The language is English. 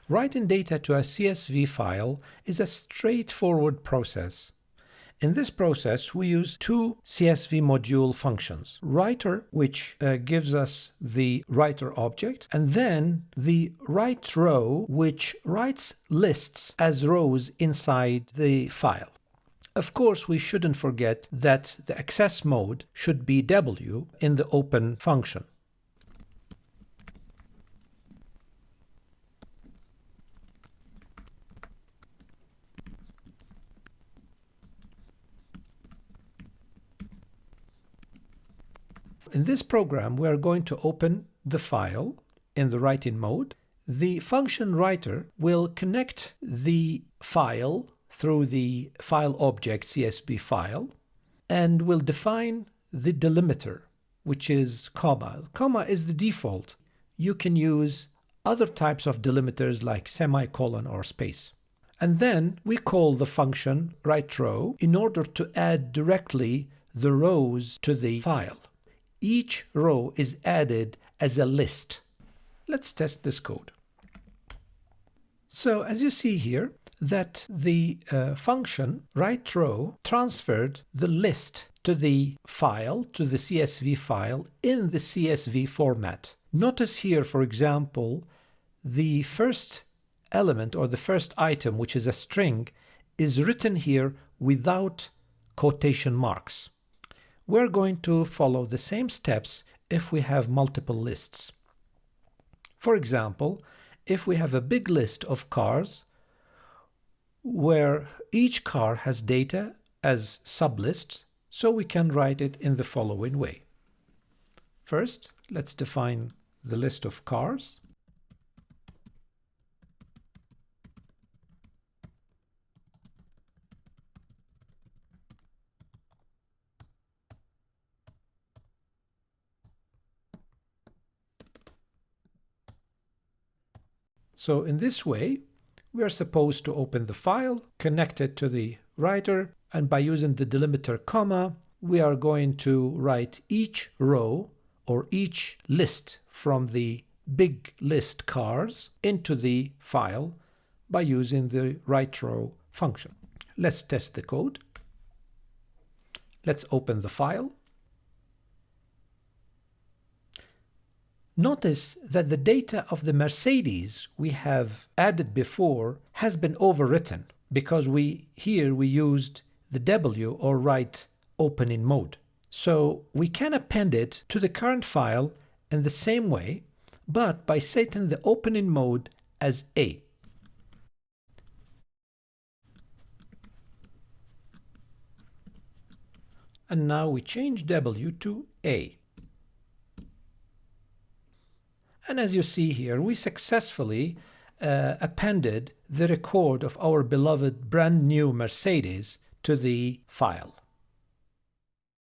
Writing data to a CSV file is a straightforward process. In this process, we use two CSV module functions. Writer, which gives us the writer object, and then the write row, which writes lists as rows inside the file. Of course, we shouldn't forget that the access mode should be W in the open function. In this program, we are going to open the file in the writing mode. The function writer will connect the file through the file object CSV file and will define the delimiter, which is comma. Comma is the default. You can use other types of delimiters like semicolon or space. And then we call the function writeRow in order to add directly the rows to the file. Each row is added as a list. Let's test this code. So as you see here, that the function writeRow transferred the list to the file, to the CSV file in the CSV format. Notice here, for example, the first element or the first item, which is a string, is written here without quotation marks. We're going to follow the same steps if we have multiple lists. For example, if we have a big list of cars where each car has data as sublists, so we can write it in the following way. First, let's define the list of cars. So in this way, we are supposed to open the file, connect it to the writer, and by using the delimiter comma, we are going to write each row or each list from the big list cars into the file by using the writeRow function. Let's test the code. Let's open the file. Notice that the data of the Mercedes we have added before has been overwritten because here we used the W or write opening mode. So we can append it to the current file in the same way, but by setting the opening mode as A. And now we change W to A. And as you see here, we successfully appended the record of our beloved brand new Mercedes to the file.